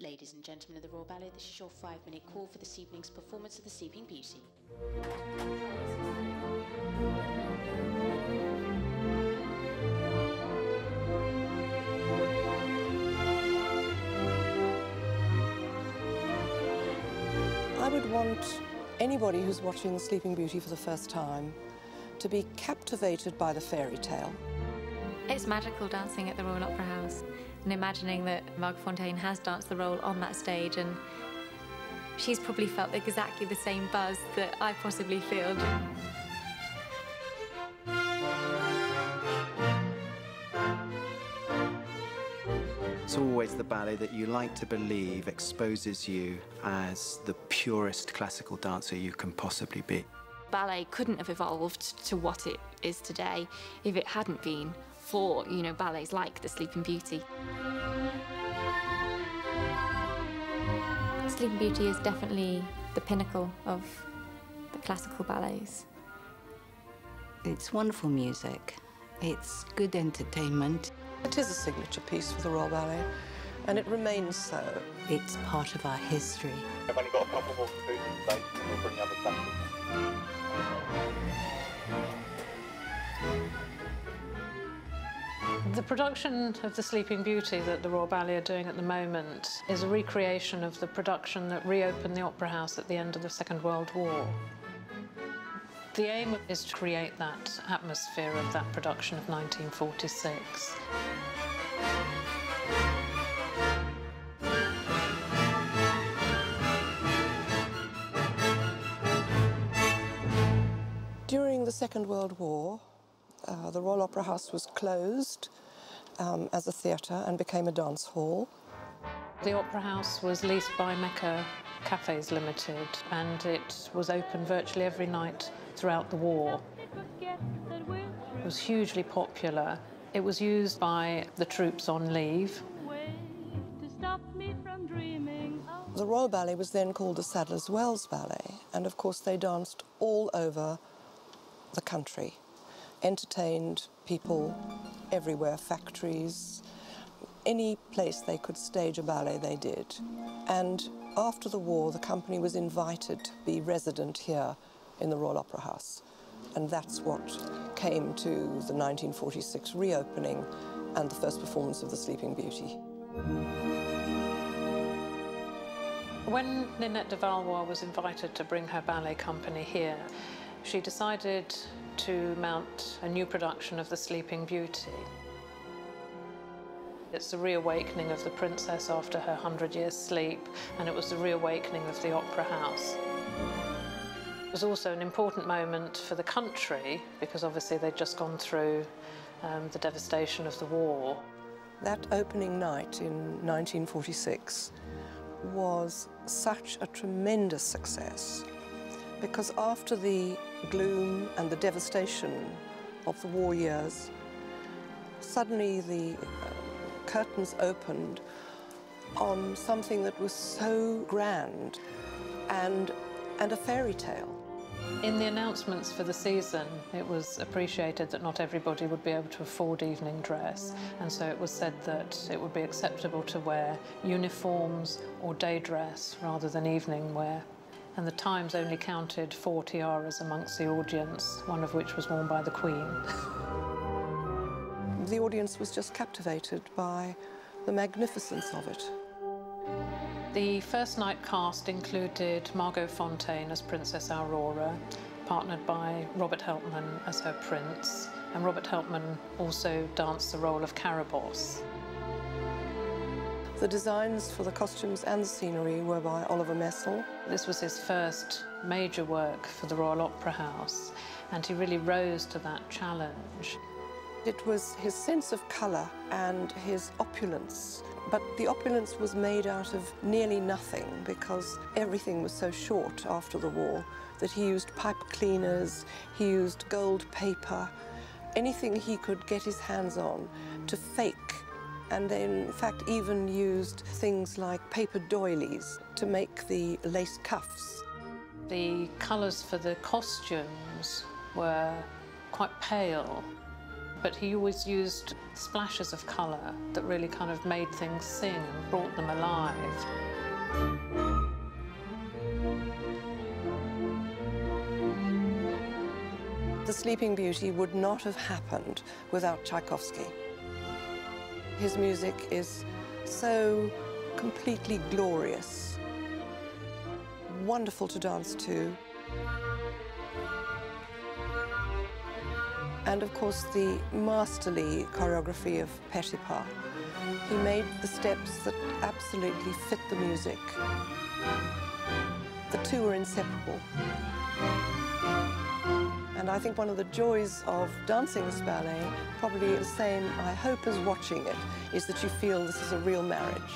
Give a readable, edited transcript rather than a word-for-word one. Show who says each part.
Speaker 1: Ladies and gentlemen of the Royal Ballet, this is your 5-minute call for this evening's performance of The Sleeping Beauty.
Speaker 2: I would want anybody who's watching The Sleeping Beauty for the first time to be captivated by the fairy tale.
Speaker 3: It's magical dancing at the Royal Opera House, and imagining that Marg Fonteyn has danced the role on that stage, and she's probably felt exactly the same buzz that I possibly feel.
Speaker 4: It's always the ballet that you like to believe exposes you as the purest classical dancer you can possibly be.
Speaker 5: Ballet couldn't have evolved to what it is today if it hadn't been for, ballets like The Sleeping Beauty.
Speaker 3: Sleeping Beauty is definitely the pinnacle of the classical ballets.
Speaker 6: It's wonderful music. It's good entertainment.
Speaker 2: It is a signature piece for the Royal Ballet, and it remains so.
Speaker 6: It's part of our history.
Speaker 7: I've only got a couple more food in space, and we'll bring the others back.
Speaker 8: The production of The Sleeping Beauty that the Royal Ballet are doing at the moment is a recreation of the production that reopened the Opera House at the end of the Second World War. The aim is to create that atmosphere of that production of 1946.
Speaker 2: During the Second World War, the Royal Opera House was closed as a theatre and became a dance hall.
Speaker 8: The Opera House was leased by Mecca Cafes Limited, and it was open virtually every night throughout the war. It was hugely popular. It was used by the troops on leave.
Speaker 2: The Royal Ballet was then called the Sadler's Wells Ballet, and of course they danced all over the country, entertained people everywhere, factories, any place they could stage a ballet they did. And after the war, the company was invited to be resident here in the Royal Opera House. And that's what came to the 1946 reopening and the first performance of The Sleeping Beauty.
Speaker 8: When Ninette de Valois was invited to bring her ballet company here, she decided to mount a new production of The Sleeping Beauty. It's the reawakening of the princess after her 100 years' sleep, and it was the reawakening of the Opera House. It was also an important moment for the country, because obviously they'd just gone through the devastation of the war.
Speaker 2: That opening night in 1946 was such a tremendous success, because after the gloom and the devastation of the war years, suddenly the curtains opened on something that was so grand and a fairy tale.
Speaker 8: In the announcements for the season, it was appreciated that not everybody would be able to afford evening dress, and so it was said that it would be acceptable to wear uniforms or day dress rather than evening wear. And the Times only counted 4 tiaras amongst the audience, one of which was worn by the Queen.
Speaker 2: The audience was just captivated by the magnificence of it.
Speaker 8: The first night cast included Margot Fonteyn as Princess Aurora, partnered by Robert Helpman as her prince, and Robert Helpman also danced the role of Carabosse.
Speaker 2: The designs for the costumes and the scenery were by Oliver Messel.
Speaker 8: This was his first major work for the Royal Opera House, and he really rose to that challenge.
Speaker 2: It was his sense of colour and his opulence, but the opulence was made out of nearly nothing because everything was so short after the war that he used pipe cleaners, he used gold paper, anything he could get his hands on to fake, and then in fact even used things like paper doilies to make the lace cuffs.
Speaker 8: The colours for the costumes were quite pale, but he always used splashes of colour that really kind of made things sing and brought them alive.
Speaker 2: The Sleeping Beauty would not have happened without Tchaikovsky. His music is so completely glorious, wonderful to dance to. And of course, the masterly choreography of Petipa. He made the steps that absolutely fit the music. The two are inseparable. And I think one of the joys of dancing this ballet, probably the same, I hope, as watching it, is that you feel this is a real marriage.